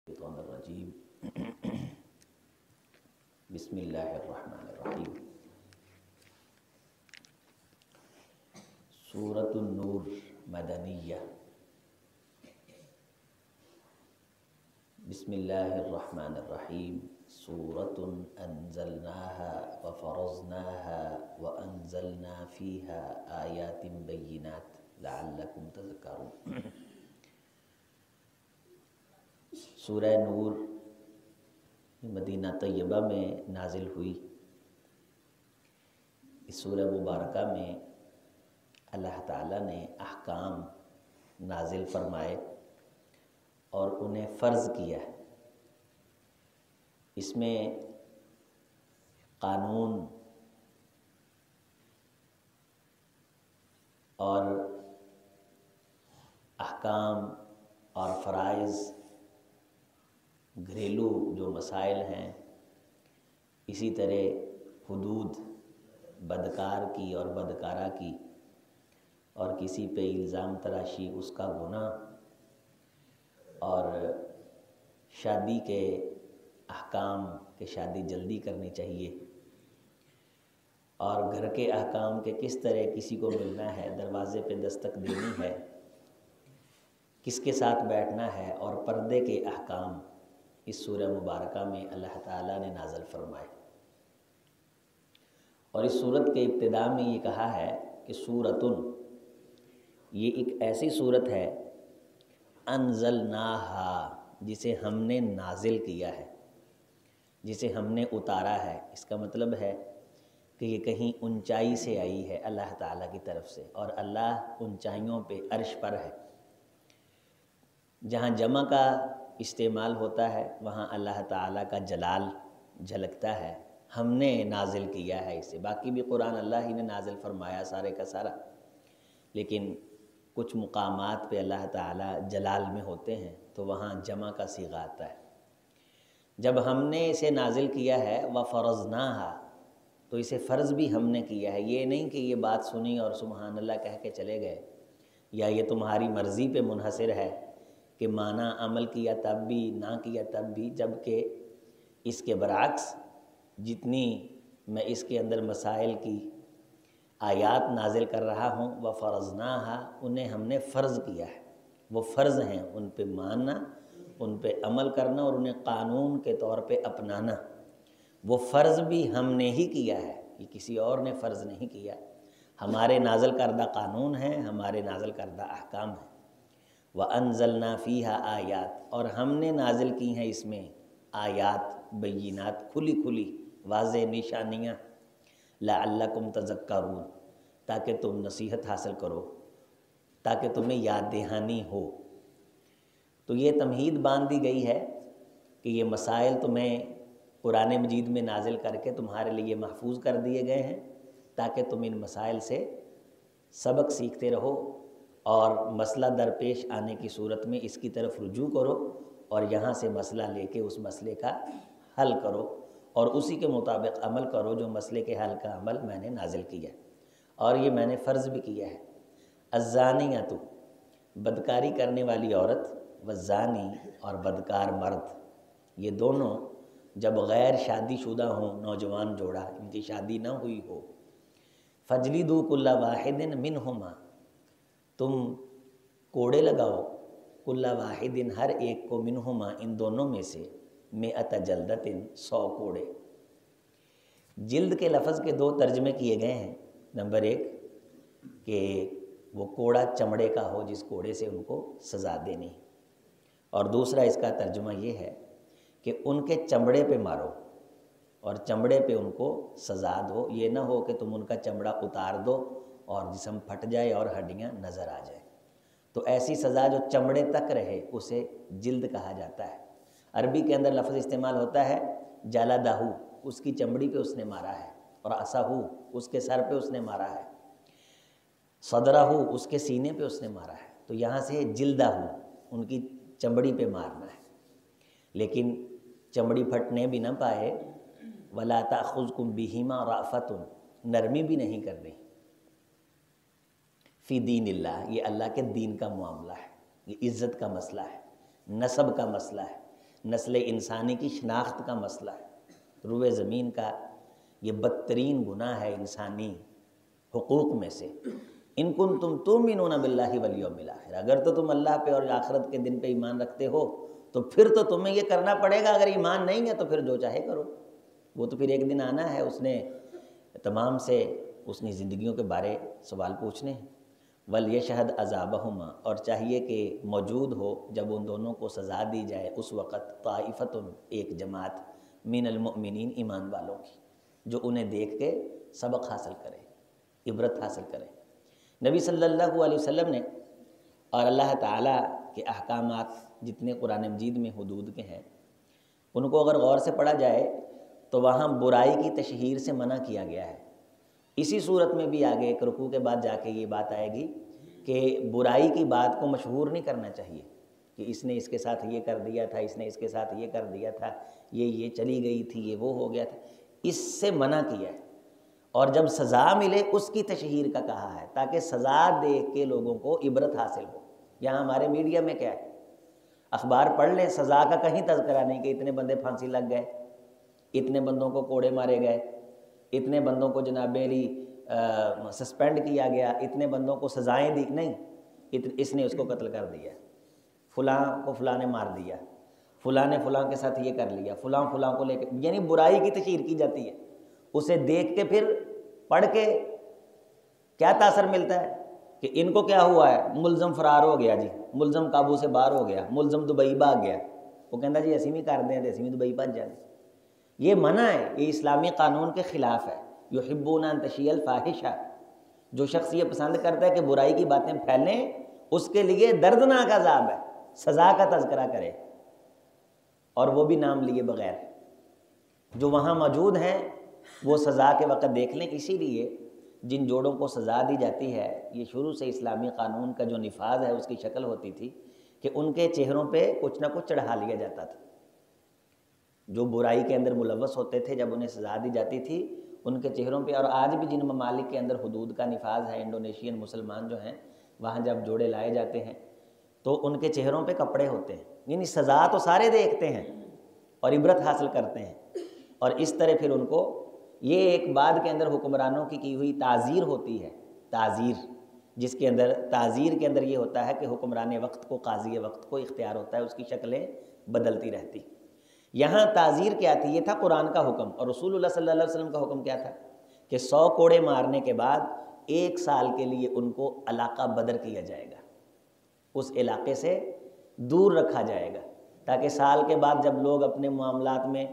الشیطان الرجیم بسم اللہ الرحمن الرحیم۔ سورۃ النور مدنیہ۔ بسم اللہ الرحمن الرحیم۔ سورۃ انزلناها وفرضناها وانزلنا فیها آیات بینات لعلکم تذکرون۔ سورہ نور مدینہ طیبہ میں نازل ہوئی۔ اس سورہ مبارکہ میں اللہ تعالیٰ نے احکام نازل فرمائے اور انہیں فرض کیا ہے۔ اس میں قانون اور احکام اور فرائض، گھریلو جو مسائل ہیں، اسی طرح حدود بدکار کی اور بدکارہ کی، اور کسی پہ الزام تراشی اس کا گناہ، اور شادی کے احکام کہ شادی جلدی کرنی چاہیے، اور گھر کے احکام کہ کس طرح کسی کو ملنا ہے، دروازے پہ دستک دینی ہے، کس کے ساتھ بیٹھنا ہے، اور پردے کے احکام اس سورہ مبارکہ میں اللہ تعالیٰ نے نازل فرمائے۔ اور اس سورت کے ابتدا میں یہ کہا ہے کہ سورۃن، یہ ایک ایسی سورت ہے انزلناہا، جسے ہم نے نازل کیا ہے، جسے ہم نے اتارا ہے۔ اس کا مطلب ہے کہ یہ کہیں اونچائی سے آئی ہے اللہ تعالیٰ کی طرف سے، اور اللہ اونچائیوں پہ عرش پر ہے۔ جہاں جمع کا استعمال ہوتا ہے وہاں اللہ تعالیٰ کا جلال جھلکتا ہے۔ ہم نے نازل کیا ہے اسے، باقی بھی قرآن اللہ ہی نے نازل فرمایا سارے کا سارا، لیکن کچھ مقامات پہ اللہ تعالیٰ جلال میں ہوتے ہیں تو وہاں جمع کا صیغہ آتا ہے۔ جب ہم نے اسے نازل کیا ہے وَفَرَضْنَاهَا، تو اسے فرض بھی ہم نے کیا ہے۔ یہ نہیں کہ یہ بات سنی اور سبحان اللہ کہہ کے چلے گئے، یا یہ تمہاری مرضی پہ منحصر ہے کہ مانا عمل کیا تب بھی، نہ کیا تب بھی، جبکہ اس کے برعکس جتنی میں اس کے اندر مسائل کی آیات نازل کر رہا ہوں وَفَرَضْنَاهَا، انہیں ہم نے فرض کیا ہے۔ وہ فرض ہیں، ان پہ ماننا، ان پہ عمل کرنا، اور انہیں قانون کے طور پہ اپنانا۔ وہ فرض بھی ہم نے ہی کیا ہے، یہ کسی اور نے فرض نہیں کیا۔ ہمارے نازل کردہ قانون ہیں، ہمارے نازل کردہ احکام ہیں۔ وَأَنزَلْنَا فِيهَا آیات، اور ہم نے نازل کی ہیں اس میں آیات بینات، کھلی کھلی واضح نشانیاں، لَعَلَّكُمْ تَذَكَّرُونَ، تاکہ تم نصیحت حاصل کرو، تاکہ تمہیں یاد دہانی ہو۔ تو یہ تمہید باندھ دی گئی ہے کہ یہ مسائل تمہیں قرآن مجید میں نازل کر کے تمہارے لیے محفوظ کر دیے گئے ہیں، تاکہ تم ان مسائل سے سبق سیکھتے رہو، اور مسئلہ درپیش آنے کی صورت میں اس کی طرف رجوع کرو، اور یہاں سے مسئلہ لے کے اس مسئلے کا حل کرو، اور اسی کے مطابق عمل کرو جو مسئلے کے حل کا عمل میں نے نازل کیا ہے، اور یہ میں نے فرض بھی کیا ہے۔ الزانیۃ، بدکاری کرنے والی عورت، والزانی، اور بدکار مرد، یہ دونوں جب غیر شادی شدہ ہوں، نوجوان جوڑا، ان کی شادی نہ ہوئی ہو، فَاجْلِدُوا كُلَّ وَاحِدٍ مِّنْهُمَا، تم کوڑے لگاؤ، کل واحد، ہر ایک کو، منہما، ان دونوں میں سے، 100 جلدۃ، 100 کوڑے۔ جلد کے لفظ کے 2 ترجمے کیے گئے ہیں۔ نمبر 1 کہ وہ کوڑا چمڑے کا ہو جس کوڑے سے ان کو سزا دینی، اور دوسرا اس کا ترجمہ یہ ہے کہ ان کے چمڑے پہ مارو اور چمڑے پہ ان کو سزا دو۔ یہ نہ ہو کہ تم ان کا چمڑا اتار دو اور جسم پھٹ جائے اور ہڈیاں نظر آ جائیں۔ تو ایسی سزا جو چمڑے تک رہے اسے جلد کہا جاتا ہے۔ عربی کے اندر لفظ استعمال ہوتا ہے جلدہ، اس کی چمڑی پہ اس نے مارا ہے، اور عصاہ، اس کے سر پہ اس نے مارا ہے، صدرہ، اس کے سینے پہ اس نے مارا ہے۔ تو یہاں سے جلدہ، ان کی چمڑی پہ مارنا ہے، لیکن چمڑی پھٹنے بھی نہ پائے۔ وَلَا تَأْخُذْكُمْ بِهِمَا رَأْفَةٌ، نرمی بھی نہیں کرنی۔ فی دین اللہ، یہ اللہ کے دین کا معاملہ ہے، یہ عزت کا مسئلہ ہے، نسب کا مسئلہ ہے۔ نسل انسانی کی شناخت کا مسئلہ ہے۔ روئے زمین کا یہ بدترین گناہ ہے انسانی حقوق میں سے۔ ان کنتم تؤمنون باللہ والیوم الآخر، اگر تو تم اللہ پہ اور آخرت کے دن پہ ایمان رکھتے ہو تو پھر تو تمہیں یہ کرنا پڑے گا، اگر ایمان نہیں ہے تو پھر جو چاہے کرو، وہ تو پھر ایک دن آنا ہے، اس نے تمام سے اس نے زندگیوں کے بارے سوال پوچھنے ہیں۔ وَلْيَشْهَدْ عَذَابَهُمَا، اور چاہیے کہ موجود ہو جب ان دونوں کو سزا دی جائے اس وقت طائفۃ، ایک جماعت، من المؤمنین، ایمان والوں کی، جو انہیں دیکھ کے سبق حاصل کرے، عبرت حاصل کرے۔ نبی صلی اللہ علیہ وسلم نے اور اللہ تعالیٰ کے احکامات جتنے قرآن مجید میں حدود کے ہیں ان کو اگر غور سے پڑھا جائے تو وہاں برائی کی تشہیر سے منع کیا گیا ہے۔ اسی صورت میں بھی آگے ایک رکوع کے بعد جا کے یہ بات آئے گی کہ برائی کی بات کو مشہور نہیں کرنا چاہیے کہ اس نے اس کے ساتھ یہ کر دیا تھا، اس نے اس کے ساتھ یہ کر دیا تھا، یہ چلی گئی تھی، یہ وہ ہو گیا تھا، اس سے منع کیا ہے۔ اور جب سزا ملے اس کی تشہیر کا کہا ہے تاکہ سزا دیکھ کے لوگوں کو عبرت حاصل ہو۔ یہاں ہمارے میڈیا میں کیا ہے، اخبار پڑھ لیں، سزا کا کہیں تذکرہ نہیں کہ اتنے بندے پھانسی لگ گئے، اتنے بندوں کو کوڑے مارے گئے، اتنے بندوں کو جناب علی سسپینڈ کیا گیا، اتنے بندوں کو سزائیں دی، نہیں، اس نے اس کو قتل کر دیا، فلاں کو فلاں نے مار دیا، فلاں نے فلاں کے ساتھ یہ کر لیا، فلاں فلاں کو لے کے، یعنی برائی کی تشہیر کی جاتی ہے۔ اسے دیکھ کے پھر پڑھ کے کیا تاثر ملتا ہے کہ ان کو کیا ہوا ہے، ملزم فرار ہو گیا جی، ملزم قابو سے باہر ہو گیا، ملزم دبئی بھاگ گیا، وہ کہتا جی اسی بھی کر دیں تو اسی بھی دبئی بھاگ جائیں۔ یہ منع ہے، یہ اسلامی قانون کے خلاف ہے۔ یحبون ان تشیع الفاحشہ، جو شخص یہ پسند کرتا ہے کہ برائی کی باتیں پھیلیں اس کے لیے دردناک عذاب ہے، سزا کا تذکرہ کرے اور وہ بھی نام لیے بغیر۔ جو وہاں موجود ہیں وہ سزا کے وقت دیکھ لیں۔ اسی لیے جن جوڑوں کو سزا دی جاتی ہے، یہ شروع سے اسلامی قانون کا جو نفاذ ہے اس کی شکل ہوتی تھی کہ ان کے چہروں پہ کچھ نہ کچھ چڑھا لیا جاتا تھا۔ جو برائی کے اندر ملوث ہوتے تھے جب انہیں سزا دی جاتی تھی ان کے چہروں پہ، اور آج بھی جن ممالک کے اندر حدود کا نفاذ ہے، انڈونیشین مسلمان جو ہیں وہاں جب جوڑے لائے جاتے ہیں تو ان کے چہروں پہ کپڑے ہوتے ہیں، یعنی سزا تو سارے دیکھتے ہیں اور عبرت حاصل کرتے ہیں، اور اس طرح پھر ان کو یہ ایک بعد کے اندر حکمرانوں کی ہوئی تعزیر ہوتی ہے، تعزیر، جس کے اندر تعزیر کے اندر یہ ہوتا ہے کہ حکمران وقت کو، قاضی وقت کو اختیار ہوتا ہے، اس کی شکلیں بدلتی رہتی۔ یہاں تعزیر کیا تھی؟ یہ تھا قرآن کا حکم، اور رسول اللہ صلی اللہ علیہ وسلم کا حکم کیا تھا کہ 100 کوڑے مارنے کے بعد 1 سال کے لیے ان کو علاقہ بدر کیا جائے گا، اس علاقے سے دور رکھا جائے گا، تاکہ سال کے بعد جب لوگ اپنے معاملات میں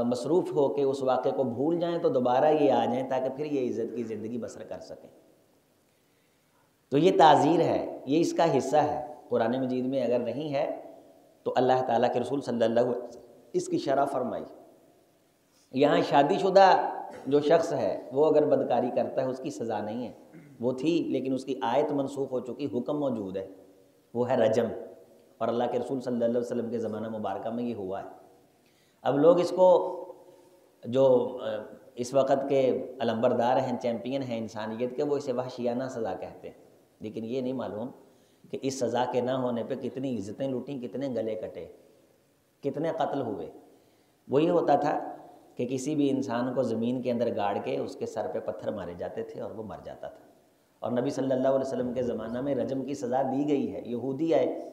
مصروف ہو کے اس واقعے کو بھول جائیں تو دوبارہ یہ آ جائیں تاکہ پھر یہ عزت کی زندگی بسر کر سکیں۔ تو یہ تعزیر ہے، یہ اس کا حصہ ہے۔ قرآن مجید میں اگر نہیں ہے تو اللہ تعالیٰ کے رسول صلی اللہ علیہ وسلم اس کی شرح فرمائی۔ یہاں شادی شدہ جو شخص ہے وہ اگر بدکاری کرتا ہے اس کی سزا نہیں ہے، وہ تھی لیکن اس کی آیت منسوخ ہو چکی، حکم موجود ہے، وہ ہے رجم، اور اللہ کے رسول صلی اللہ علیہ وسلم کے زمانہ مبارکہ میں یہ ہوا ہے۔ اب لوگ اس کو جو اس وقت کے علمبردار ہیں، چیمپئن ہیں انسانیت کے، وہ اسے وحشیانہ سزا کہتے ہیں، لیکن یہ نہیں معلوم کہ اس سزا کے نہ ہونے پہ کتنی عزتیں لوٹیں، کتنے گلے کٹے، کتنے قتل ہوئے۔ وہ یہ ہوتا تھا کہ کسی بھی انسان کو زمین کے اندر گاڑ کے اس کے سر پہ پتھر مارے جاتے تھے اور وہ مر جاتا تھا، اور نبی صلی اللہ علیہ وسلم کے زمانہ میں رجم کی سزا دی گئی ہے۔ یہودی آئے،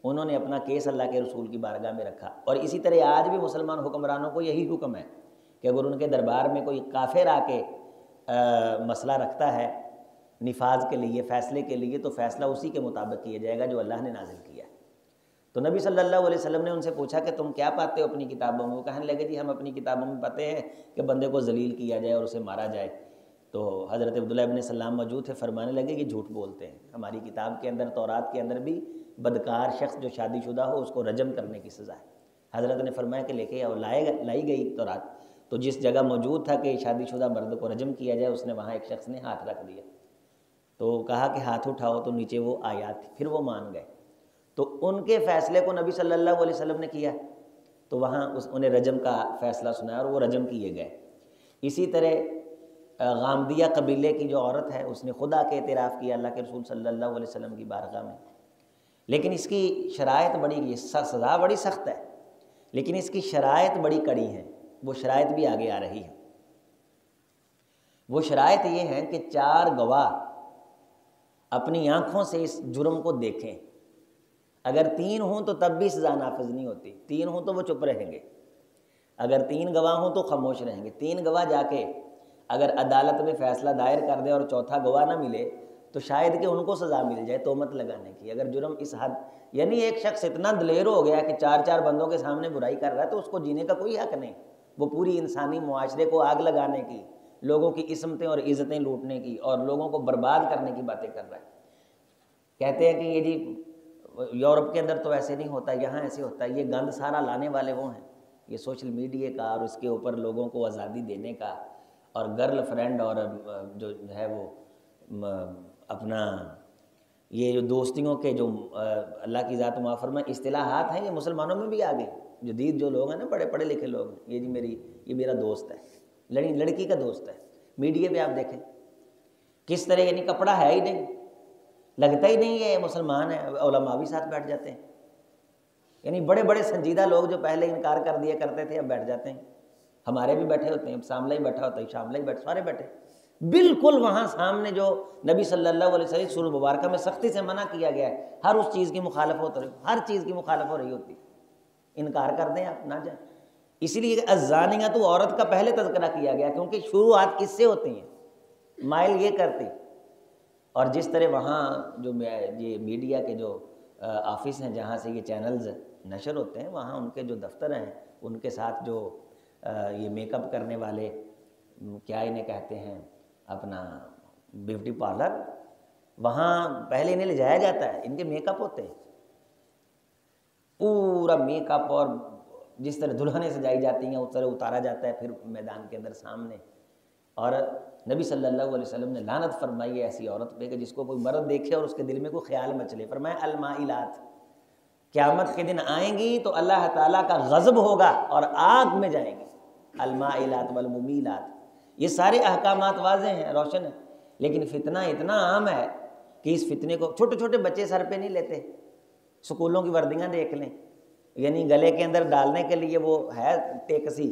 انہوں نے اپنا کیس اللہ کے رسول کی بارگاہ میں رکھا، اور اسی طرح آج بھی مسلمان حکمرانوں کو یہی حکم ہے کہ اگر ان کے دربار میں کوئی کافر آ کے مسئلہ رکھتا ہے نفاذ کے لیے، فیصلے کے لیے، تو فیصلہ اسی کے مطابق کیا جائے گا جو اللہ نے نازل کیا ہے۔ تو نبی صلی اللہ علیہ وسلم نے ان سے پوچھا کہ تم کیا پاتے ہو اپنی کتابوں میں؟ وہ کہنے لگے جی ہم اپنی کتابوں میں پاتے ہیں کہ بندے کو ذلیل کیا جائے اور اسے مارا جائے۔ تو حضرت عبداللہ ابن سلام موجود تھے، فرمانے لگے کہ جھوٹ بولتے ہیں، ہماری کتاب کے اندر، تورات کے اندر بھی بدکار شخص جو شادی شدہ ہو اس کو رجم کرنے کی سزا ہے۔ حضرت نے فرمایا کہ لے کے آؤ، لائی گئی تورات، تو جس جگہ موجود تھا کہ شادی شدہ مرد کو رجم کیا جائے اس نے وہاں ایک شخص نے ہاتھ رکھ دیا، تو کہا کہ ہاتھ اٹھاؤ، تو نیچے وہ آیات تھی، پھر وہ مان گئے، تو ان کے فیصلے کو نبی صلی اللہ علیہ وسلم نے کیا، تو وہاں انہیں رجم کا فیصلہ سنایا اور وہ رجم کیے گئے۔ اسی طرح غامدیہ قبیلے کی جو عورت ہے اس نے خدا کے اعتراف کیا اللہ کے رسول صلی اللہ علیہ وسلم کی بارگاہ میں، لیکن اس کی شرائط بڑی، سزا بڑی سخت ہے، لیکن اس کی شرائط بڑی کڑی ہیں۔ وہ شرائط بھی آگے آ رہی ہیں۔ وہ شرائط یہ ہیں کہ 4 گواہ اپنی آنکھوں سے اس جرم کو دیکھیں۔ اگر 3 ہوں تو تب بھی سزا نافذ نہیں ہوتی، 3 ہوں تو وہ چپ رہیں گے، اگر 3 گواہ ہوں تو خاموش رہیں گے۔ 3 گواہ جا کے اگر عدالت میں فیصلہ دائر کر دیں اور چوتھا گواہ نہ ملے تو شاید کہ ان کو سزا مل جائے تہمت لگانے کی۔ اگر جرم اس حد، یعنی ایک شخص اتنا دلیر ہو گیا کہ 4 بندوں کے سامنے برائی کر رہا ہے تو اس کو جینے کا کوئی حق نہیں، وہ پوری انسانی معاشرے کو آگ لگانے کی، لوگوں کی عصمتیں اور عزتیں لوٹنے کی اور لوگوں کو برباد کرنے کی باتیں کر رہا ہے۔ کہتے ہیں کہ یہ جی یورپ کے اندر تو ایسے نہیں ہوتا، یہاں ایسے ہوتا ہے۔ یہ گند سارا لانے والے وہ ہیں، یہ سوشل میڈیا کا اور اس کے اوپر لوگوں کو آزادی دینے کا، اور گرل فرینڈ اور جو ہے وہ اپنا یہ جو دوستیوں کے جو اللہ کی ذات معاف فرمائے اصطلاحات ہیں، یہ مسلمانوں میں بھی آ گئے۔ جدید جو لوگ ہیں نا، بڑے پڑھے لکھے لوگ، یہ جی یہ میرا دوست ہے، لڑکی کا دوست ہے۔ میڈیا پہ آپ دیکھیں کس طرح، یعنی کپڑا ہے ہی نہیں، لگتا ہی نہیں ہے مسلمان ہے، علماء بھی ساتھ بیٹھ جاتے ہیں۔ یعنی بڑے بڑے سنجیدہ لوگ جو پہلے انکار کر دیا کرتے تھے اب بیٹھ جاتے ہیں۔ ہمارے بھی بیٹھے ہوتے ہیں، اب سامنے ہی بیٹھا ہوتا ہے، شاملہ ہی بیٹھے، سارے بیٹھے بالکل وہاں سامنے جو نبی صلی اللہ علیہ وسلم سورہ مبارکہ میں سختی سے منع کیا گیا ہے، ہر اس چیز کی مخالفت ہو رہی، ہر چیز کی مخالفت ہو رہی ہوتی، انکار کر دیں آپ، نہ جائیں۔ اسی لیے الزانیہ تو عورت کا پہلے تذکرہ کیا گیا، کیونکہ شروعات کس سے ہوتی ہیں، مائل یہ کرتی۔ اور جس طرح وہاں جو یہ میڈیا کے جو آفس ہیں جہاں سے یہ چینلز نشر ہوتے ہیں، وہاں ان کے جو دفتر ہیں، ان کے ساتھ جو یہ میک اپ کرنے والے، کیا انہیں کہتے ہیں، اپنا بیوٹی پارلر، وہاں پہلے انہیں لے جایا جاتا ہے، ان کے میک اپ ہوتے ہیں، پورا میک اپ، اور جس طرح دلہنیں سجائی جاتی ہیں اس طرح اتارا جاتا ہے پھر میدان کے اندر سامنے۔ اور نبی صلی اللہ علیہ وسلم نے لعنت فرمائی ہے ایسی عورت پہ کہ جس کو کوئی مرد دیکھے اور اس کے دل میں کوئی خیال مچلے۔ فرمایا المائلات، قیامت کے دن آئیں گی تو اللہ تعالیٰ کا غضب ہوگا اور آگ میں جائیں گی۔ المائلات والممیلات، یہ سارے احکامات واضح ہیں، روشن ہیں، لیکن فتنہ اتنا عام ہے کہ اس فتنے کو چھوٹے چھوٹے بچے سر پہ نہیں لیتے۔ سکولوں کی وردیاں دیکھ لیں، یعنی گلے کے اندر ڈالنے کے لیے وہ ہے ٹیکسی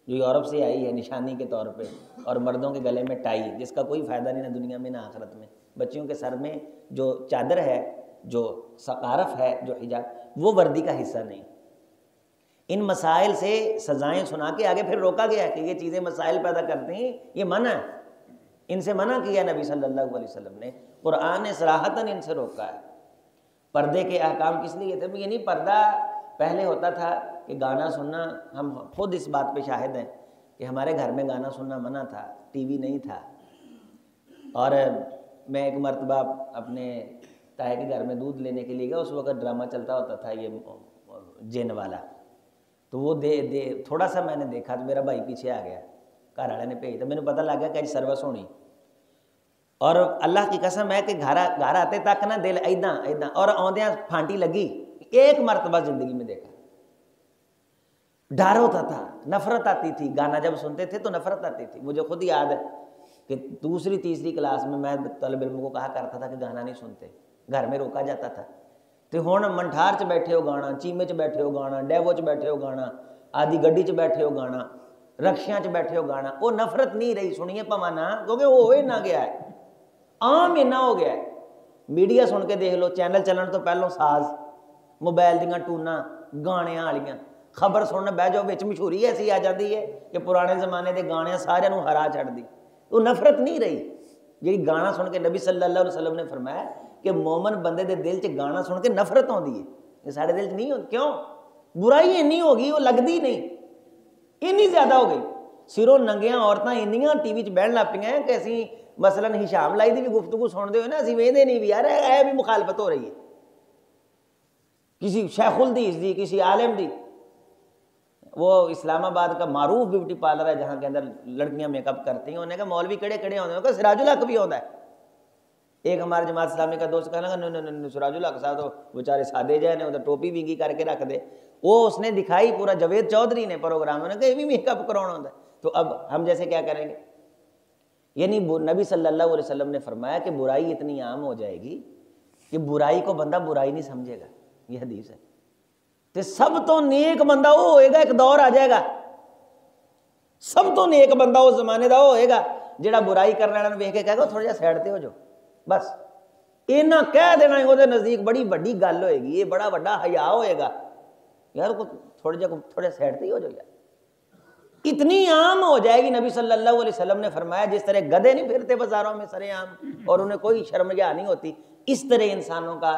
جو یورپ سے آئی ہے نشانی کے طور پہ، اور مردوں کے گلے میں ٹائی، جس کا کوئی فائدہ نہیں نہ دنیا میں نہ آخرت میں۔ بچیوں کے سر میں جو چادر ہے، جو سقارف ہے، جو حجاب، وہ وردی کا حصہ نہیں۔ ان مسائل سے سزائیں سنا کے آگے پھر روکا گیا کہ یہ چیزیں مسائل پیدا کرتی ہیں، یہ منع ہے، ان سے منع کیا نبی صلی اللہ علیہ وسلم نے۔ قرآن نے صراحتاً ان سے روکا ہے۔ پردے کے احکام کس لیے تھے؟ یعنی پردہ پہلے ہوتا تھا کہ گانا سننا، ہم خود اس بات پہ شاہد ہیں کہ ہمارے گھر میں گانا سننا منع تھا، ٹی وی نہیں تھا۔ اور میں ایک مرتبہ اپنے تایا کے گھر میں دودھ لینے کے لیے گیا، اس وقت ڈرامہ چلتا ہوتا تھا یہ جن والا، تو وہ تھوڑا سا میں نے دیکھا تو میرا بھائی پیچھے آ گیا، گھر والے نے بھیج، تو میں نے پتہ لگ گیا کہ سروس ہونی۔ اور اللہ کی قسم ہے کہ گھر آتے تک نہ دل ایداں اور آدھیاں پھانٹی لگی، ایک مرتبہ زندگی میں دیکھا۔ ڈر ہوتا تھا، نفرت آتی تھی، گانا جب سنتے تھے تو نفرت آتی تھی۔ مجھے خود یاد ہے کہ 2ری 3ری کلاس میں طالب علموں کو کہا کرتا تھا کہ گانا نہیں سنتے، گھر میں روکا جاتا تھا۔ تو ہن منٹھار چ بیٹھے ہو گانا، چیمے چ بیٹھے ہو گانا، ڈیوو چ بیٹھے ہو گانا، آدھی گڈی چ بیٹھے ہو گانا، رکشیاں چ بیٹھے ہو گانا، وہ نفرت نہیں رہی، سنیے پوانا، کیونکہ وہ ہوئے نہ گیا ہے، عام اینا ہو گیا ہے۔ میڈیا سن کے دیکھ لو، چینل چلن تو پہلوں ساز، موبائل دیاں ٹوناں، گانیاں والیاں، خبر سننا بہ جاؤ وچ مشہوری ایسی آ جاتی ہے کہ پرانے زمانے دے گانے سارے نوں ہرا چھڑ دی۔ وہ نفرت نہیں رہی جی گانا سن کے۔ نبی صلی اللہ علیہ وسلم نے فرمایا کہ مومن بندے دے دل چ گانا سن کے نفرت ہوندی ہے، یہ سارے دل چ نہیں ہوتی۔ کیوں؟ برائی اینی ہو گئی، وہ لگتی نہیں، اینی زیادہ ہو گئی۔ سروں ننگیاں عورتاں اینیاں ٹی وی چ بہن لگ پئیاں کہ اسی مثلاً ہشام لائی دی بھی گفتگو سنتے ہوئے نا اسی ویندے نہیں بھی، یار اے بھی مخالفت ہو رہی ہے کسی شیخ الحدیث دی، کسی عالم دی۔ وہ اسلام آباد کا معروف بیوٹی پارلر ہے جہاں کے اندر لڑکیاں میک اپ کرتی ہیں، انہوں نے کہا مولوی کڑے کڑے ہوتے ہیں، کہا سراج الحق بھی ہوتا ہے۔ ایک ہمارے جماعت اسلامی کا دوست کہنا کہ نہیں سراج الحق صاحب تو بیچارے سادے جائے نے، ادھر ٹوپی وینگی کر کے رکھ دے۔ وہ اس نے دکھائی پورا جاوید چودھری نے پروگرام، انہوں نے کہا یہ بھی میک اپ کرانا ہوتا ہے۔ تو اب ہم جیسے کیا کریں گے؟ یعنی نبی صلی اللہ علیہ وسلم نے فرمایا کہ برائی اتنی عام ہو جائے گی کہ برائی کو بندہ برائی نہیں سمجھے گا، یہ حدیث ہے۔ تے سب تو نیک بندہ وہ ہوئے گا، ایک دور آ جائے گا سب تو نیک بندہ اس زمانے دا وہ ہوئے گا جڑا برائی کرنے والوں ویکھ کے کہے گا تھوڑا جہا سائڈ تے ہو جاؤ، بس اینا کہہ دینا وہ نزدیک بڑی بڑی گل ہوئے گی، یہ بڑا بڑا حیا ہوئے گا، یار تھوڑے سائڈ تے ہی ہو جاؤ یار۔ اتنی عام ہو جائے گی، نبی صلی اللہ علیہ وسلم نے فرمایا جس طرح گدھے نہیں پھرتے بازاروں میں سرے عام اور انہیں کوئی شرم یا نہیں ہوتی، اس طرح انسانوں کا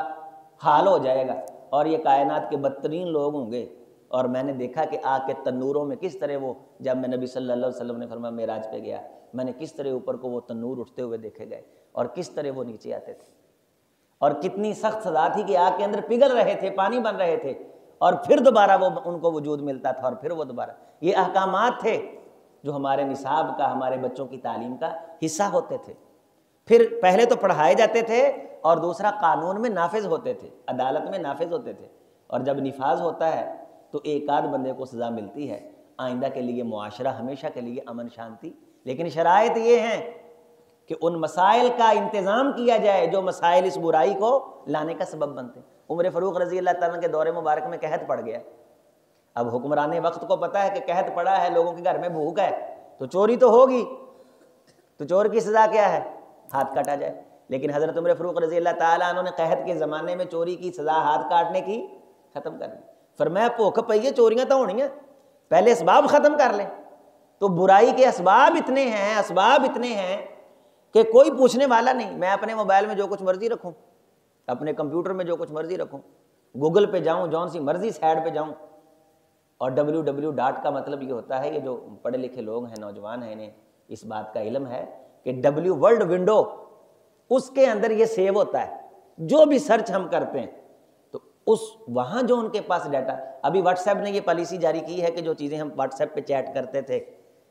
حال ہو جائے گا، اور یہ کائنات کے بدترین لوگ ہوں گے۔ اور میں نے دیکھا کہ آگ کے تنوروں میں کس طرح وہ، جب میں نبی صلی اللہ علیہ وسلم نے فرمایا معراج پہ گیا، میں نے کس طرح اوپر کو وہ تنور اٹھتے ہوئے دیکھے گئے اور کس طرح وہ نیچے آتے تھے، اور کتنی سخت سزا تھی کہ آگ کے اندر پگھل رہے تھے، پانی بن رہے تھے، اور پھر دوبارہ وہ ان کو وجود ملتا تھا، اور پھر وہ دوبارہ۔ یہ احکامات تھے جو ہمارے نصاب کا، ہمارے بچوں کی تعلیم کا حصہ ہوتے تھے۔ پھر پہلے تو پڑھائے جاتے تھے، اور دوسرا قانون میں نافذ ہوتے تھے، عدالت میں نافذ ہوتے تھے، اور جب نفاذ ہوتا ہے تو ایک آدھ بندے کو سزا ملتی ہے، آئندہ کے لیے معاشرہ ہمیشہ کے لیے امن شانتی۔ لیکن شرائط یہ ہیں کہ ان مسائل کا انتظام کیا جائے جو مسائل اس برائی کو لانے کا سبب بنتے ہیں۔ عمر فاروق رضی اللہ تعالیٰ کے دور مبارک میں قحط پڑ گیا، اب حکمران وقت کو پتہ ہے کہ قحط پڑا ہے، لوگوں کے گھر میں بھوک ہے، تو چوری تو ہوگی، تو چور کی سزا کیا ہے؟ ہاتھ کاٹا جائے۔ لیکن حضرت عمر فاروق رضی اللہ تعالیٰ عنہ نے قحط کے زمانے میں چوری کی سزا ہاتھ کاٹنے کی ختم کر دی۔ فرمایا بھوک پئی ہے، چوریاں تو ہونی ہیں، پہلے اسباب ختم کر لیں۔ تو برائی کے اسباب اتنے ہیں کہ کوئی پوچھنے والا نہیں۔ میں اپنے موبائل میں جو کچھ مرضی رکھوں، اپنے کمپیوٹر میں جو کچھ مرضی رکھوں، گوگل پہ جاؤں، جون سی مرضی سائٹ پہ جاؤں، اور www کا مطلب یہ ہوتا ہے، یہ جو پڑھے لکھے لوگ ہیں، نوجوان ہیں، انہیں اس بات کا علم ہے کہ ورلڈ ونڈو، اس کے اندر یہ سیو ہوتا ہے، جو بھی سرچ ہم کرتے ہیں تو وہاں جو ان کے پاس ڈیٹا۔ ابھی واٹس ایپ نے یہ پالیسی جاری کی ہے کہ جو چیزیں ہم واٹس ایپ پہ چیٹ کرتے تھے،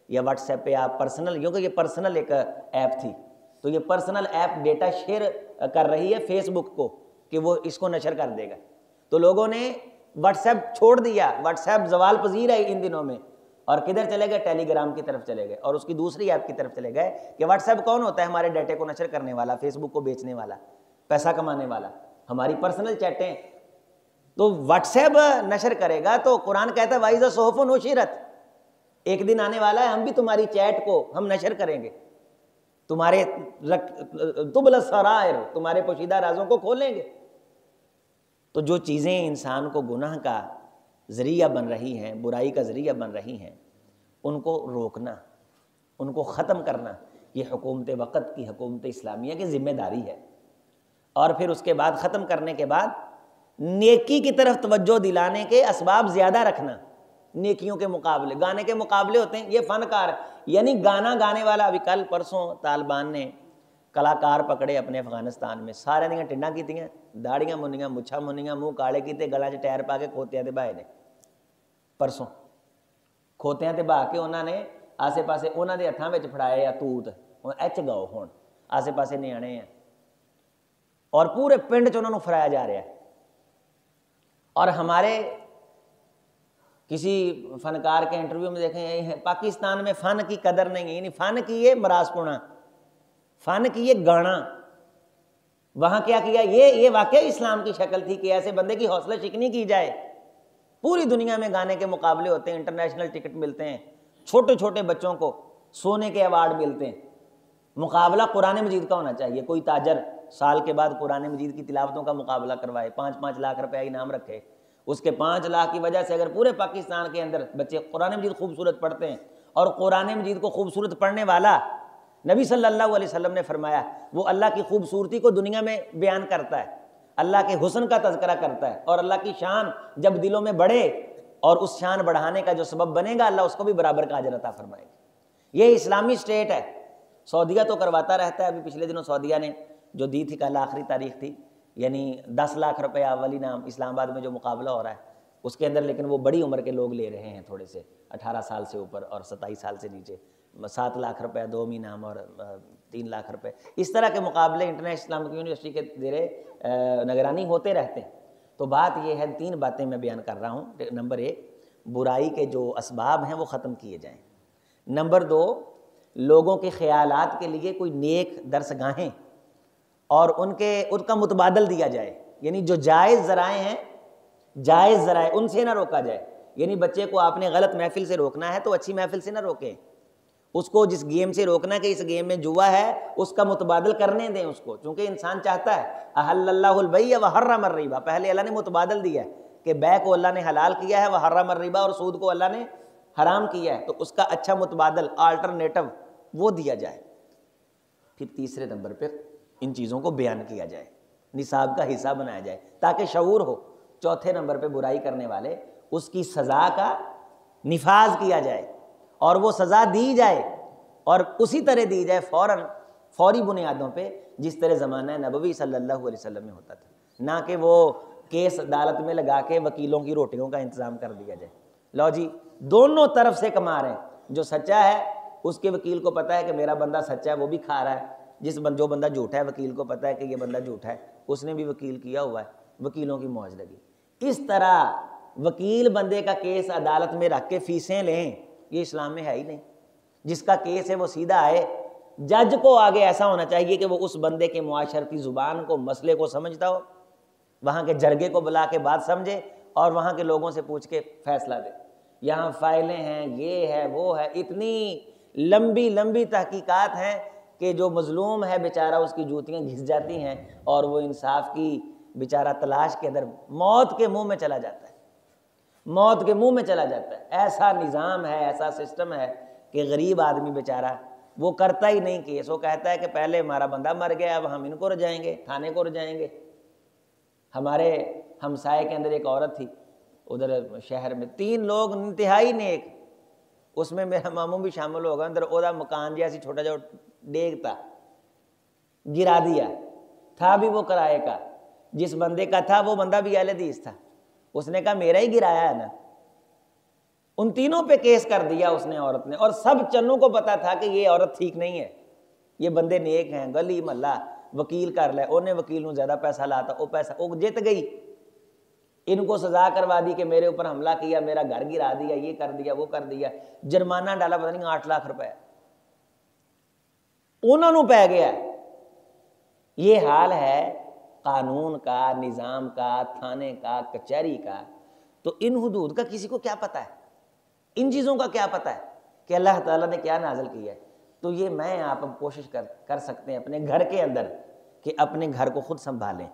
یا واٹس ایپ پہ آپ پرسنل، کیونکہ یہ پرسنل ایک ایپ تھی، تو یہ پرسنل ایپ ڈیٹا شیئر کر رہی ہے فیس بک کو کہ وہ اس کو نشر کر دے گا۔ تو لوگوں نے واٹس ایپ چھوڑ دیا، واٹس ایپ زوال پذیر ہے ان دنوں میں، اور کدھر چلے گئے؟ ٹیلی گرام کی طرف چلے گئے، اور اس کی دوسری ایپ کی طرف چلے گئے کہ واٹس ایپ کون ہوتا ہے؟ ہمارے ڈیٹے کو نشر کرنے والا، فیس بک کو بیچنے والا، پیسہ کمانے والا، ہماری پرسنل چیٹیں تو واٹس ایپ نشر کرے گا۔ تو قرآن کہتا ہے وَإِذَا صُحُفٌ نُشِرَتْ، ایک دن آنے والا ہے ہم بھی تمہاری چیٹ کو ہم نشر کریں گے، تمہارے تبل السرائر، تمہارے پوشیدہ رازوں کو کھولیں گے۔ تو جو چیزیں انسان کو گناہ کا ذریعہ بن رہی ہیں، برائی کا ذریعہ بن رہی ہیں، ان کو روکنا، ان کو ختم کرنا، یہ حکومت وقت کی، حکومت اسلامیہ کی ذمہ داری ہے۔ اور پھر اس کے بعد ختم کرنے کے بعد نیکی کی طرف توجہ دلانے کے اسباب زیادہ رکھنا، نیکیوں کے مقابلے۔ گانے کے مقابلے ہوتے ہیں، یہ فنکار، یعنی گانا گانے والا۔ ابھی کل پرسوں طالبان نے کلاکار پکڑے اپنے افغانستان میں، سارے دیاں ٹنڈاں کیتیاں، داڑیاں منیاں، مچھاں منیاں، منہ کالے کیتے، گلاں چ ٹائر پا کے کھوتیاں تے بہائے نے۔ پرسوں کھوتیاں تے بہا کے انہوں نے آسے پاسے انہوں دے ہتھاں وچ پھڑائے توت، ایچ گاؤ ہون، آسے پاسے نیانے ہیں، اور پورے پنڈ چ انہوں نے پھرایا جا رہا ہے۔ اور ہمارے کسی فنکار کے انٹرویو میں دیکھیں، پاکستان میں فن کی قدر نہیں ہے، یعنی فن کی یہ مراز پونا، فن کی یہ گانا۔ وہاں کیا کیا؟ یہ واقعی اسلام کی شکل تھی کہ ایسے بندے کی حوصلہ شکنی کی جائے۔ پوری دنیا میں گانے کے مقابلے ہوتے ہیں، انٹرنیشنل ٹکٹ ملتے ہیں، چھوٹے چھوٹے بچوں کو سونے کے ایوارڈ ملتے ہیں۔ مقابلہ قرآن مجید کا ہونا چاہیے، کوئی تاجر سال کے بعد قرآن مجید کی تلاوتوں کا مقابلہ کروائے، 5-5 لاکھ روپے انعام رکھے، اس کے 5 لاکھ کی وجہ سے اگر پورے پاکستان کے اندر بچے قرآن مجید خوبصورت پڑھتے ہیں، اور قرآن مجید کو خوبصورت پڑھنے والا نبی صلی اللہ علیہ وسلم نے فرمایا وہ اللہ کی خوبصورتی کو دنیا میں بیان کرتا ہے، اللہ کے حسن کا تذکرہ کرتا ہے، اور اللہ کی شان جب دلوں میں بڑھے اور اس شان بڑھانے کا جو سبب بنے گا، اللہ اس کو بھی برابر کا اجر عطا فرمائے گا۔ یہ اسلامی اسٹیٹ ہے۔ سعودیہ تو کرواتا رہتا ہے، ابھی پچھلے دنوں سعودیہ نے جو دی تھی، کل آخری تاریخ تھی، یعنی 10 لاکھ روپے اولی نام اسلام آباد میں جو مقابلہ ہو رہا ہے اس کے اندر، لیکن وہ بڑی عمر کے لوگ لے رہے ہیں، تھوڑے سے 18 سال سے اوپر اور 27 سال سے نیچے، 7 لاکھ روپے 2 انعام اور 3 لاکھ روپے۔ اس طرح کے مقابلے انٹرنیشنل اسلامک یونیورسٹی کے زیر نگرانی ہوتے رہتے ہیں۔ تو بات یہ ہے، 3 باتیں میں بیان کر رہا ہوں۔ نمبر 1، برائی کے جو اسباب ہیں وہ ختم کیے جائیں۔ نمبر 2، لوگوں کے خیالات کے لیے کوئی نیک درس گاہیں اور ان کا متبادل دیا جائے، یعنی جو جائز ذرائع ہیں، جائز ذرائع ان سے نہ روکا جائے، یعنی بچے کو آپ نے غلط محفل سے روکنا ہے تو اچھی محفل سے نہ روکیں، اس کو جس گیم سے روکنا ہے کہ اس گیم میں جوا ہے اس کا متبادل کرنے دیں اس کو، چونکہ انسان چاہتا ہے احل اللہ البیع وحرم الربا، پہلے اللہ نے متبادل دیا ہے کہ بیع کو اللہ نے حلال کیا ہے، وحرم الربا، اور سود کو اللہ نے حرام کیا ہے، تو اس کا اچھا متبادل آلٹرنیٹو وہ دیا جائے۔ پھر تیسرے نمبر پہ ان چیزوں کو بیان کیا جائے، نصاب کا حصہ بنایا جائے تاکہ شعور ہو۔ چوتھے نمبر پہ برائی کرنے والے اس کی سزا کا نفاذ کیا جائے، اور وہ سزا دی جائے اور اسی طرح دی جائے فوری بنیادوں پہ جس طرح زمانہ نبوی صلی اللہ علیہ وسلم میں ہوتا تھا، نہ کہ وہ کیس عدالت میں لگا کے وکیلوں کی روٹیوں کا انتظام کر دیا جائے۔ لو جی دونوں طرف سے کما رہے ہیں، جو سچا ہے اس کے وکیل کو پتہ ہے کہ میرا بندہ سچا ہے وہ بھی کھا رہا ہے، جو بندہ جھوٹا ہے وکیل کو پتہ ہے کہ یہ بندہ جھوٹا ہے اس نے بھی وکیل کیا ہوا ہے، وکیلوں کی موج لگی۔ اس طرح وکیل بندے کا کیس عدالت میں رکھ کے فیسیں لیں، یہ اسلام میں ہے ہی نہیں۔ جس کا کیس ہے وہ سیدھا آئے، جج کو آگے ایسا ہونا چاہیے کہ وہ اس بندے کے معاشرتی زبان کو، مسئلے کو سمجھتا ہو، وہاں کے جرگے کو بلا کے بات سمجھے اور وہاں کے لوگوں سے پوچھ کے فیصلہ دے۔ یہاں فائلیں ہیں، یہ ہے وہ ہے، اتنی لمبی لمبی تحقیقات ہیں کہ جو مظلوم ہے بیچارہ اس کی جوتیاں گھس جاتی ہیں اور وہ انصاف کی بیچارہ تلاش کے اندر موت کے منہ میں چلا جاتا ہے، موت کے منہ میں چلا جاتا ہے۔ ایسا نظام ہے، ایسا سسٹم ہے کہ غریب آدمی بیچارہ وہ کرتا ہی نہیں کیس، وہ کہتا ہے کہ پہلے ہمارا بندہ مر گیا اب ہم ان کو رجائیں گے، تھانے کو رجائیں گے۔ ہمارے ہمسائے کے اندر ایک عورت تھی ادھر شہر میں، 3 لوگ انتہائی نیک، اس میں میرا ماموں بھی شامل ہوگا، اندر اودا مکان جیسی چھوٹا جو ڈیگ تھا گرا دیا، تھا بھی وہ کرائے کا، جس بندے کا تھا وہ بندہ بھی اہل حدیث تھا، اس نے کہا میرا ہی گرایا ہے نا، ان تینوں پہ کیس کر دیا اس نے، عورت نے، اور سب چنوں کو پتا تھا کہ یہ عورت ٹھیک نہیں ہے، یہ بندے نیک ہیں، گلی محلہ وکیل کر لے، انہیں وکیل نوں زیادہ پیسہ لاتا، وہ جت گئی، ان کو سزا کروا دی کہ میرے اوپر حملہ کیا، میرا گھر گرا دیا، یہ کر دیا وہ کر دیا، جرمانہ ڈالا پتہ نہیں 8 لاکھ روپے، انہوں نے پہ گیا۔ یہ حال ہے قانون کا، نظام کا، تھانے کا، کچہری کا، تو ان حدود کا کسی کو کیا پتہ ہے، ان چیزوں کا کیا پتہ ہے کہ اللہ تعالیٰ نے کیا نازل کیا ہے۔ تو یہ میں آپ کوشش کر سکتے ہیں اپنے گھر کے اندر کہ اپنے گھر کو خود سنبھالیں،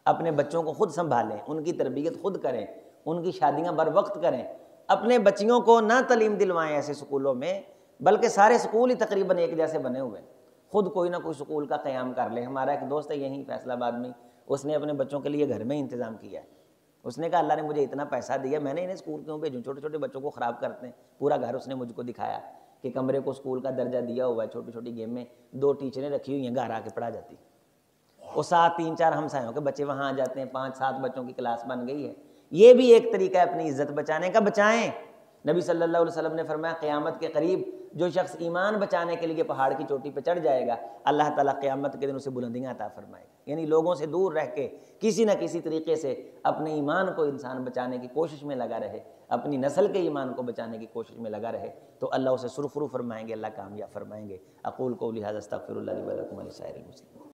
اپنے بچوں کو خود سنبھالیں، ان کی تربیت خود کریں، ان کی شادیاں بر وقت کریں، اپنے بچیوں کو نہ تعلیم دلوائیں ایسے سکولوں میں، بلکہ سارے سکول ہی تقریباً ایک جیسے بنے ہوئے ہیں، خود کوئی نہ کوئی سکول کا قیام کر لیں۔ ہمارا ایک دوست ہے یہیں فیصل آباد میں، اس نے اپنے بچوں کے لیے گھر میں انتظام کیا ہے، اس نے کہا اللہ نے مجھے اتنا پیسہ دیا، میں نے انہیں اسکول کیوں بھیجوں، چھوٹے چھوٹے بچوں کو خراب کرتے ہیں۔ پورا گھر اس نے مجھ کو دکھایا کہ کمرے کو اسکول کا درجہ دیا ہوا ہے، چھوٹی چھوٹی گیم میں 2 ٹیچریں رکھی ہوئی ہیں، گھر آ کے پڑھا جاتی، وہ 7 3 4 ہمسایوں کے بچے وہاں آ جاتے ہیں، 5 7 بچوں کی کلاس بن گئی ہے۔ یہ بھی ایک طریقہ ہے اپنی عزت بچانے کا، بچائیں۔ نبی صلی اللہ علیہ وسلم نے فرمایا قیامت کے قریب جو شخص ایمان بچانے کے لیے پہاڑ کی چوٹی پہ چڑھ جائے گا، اللہ تعالیٰ قیامت کے دن اسے بلندیاں عطا فرمائے گا۔ یعنی لوگوں سے دور رہ کے کسی نہ کسی طریقے سے اپنے ایمان کو انسان بچانے کی کوشش میں لگا رہے، اپنی نسل کے ایمان کو بچانے کی کوشش میں لگا رہے، تو اللہ اسے سرخرو فرمائیں گے، اللہ کامیاب فرمائیں گے۔ اقول قولی ھذا استغفر اللہ لی ولکم ولسائر المسلمین۔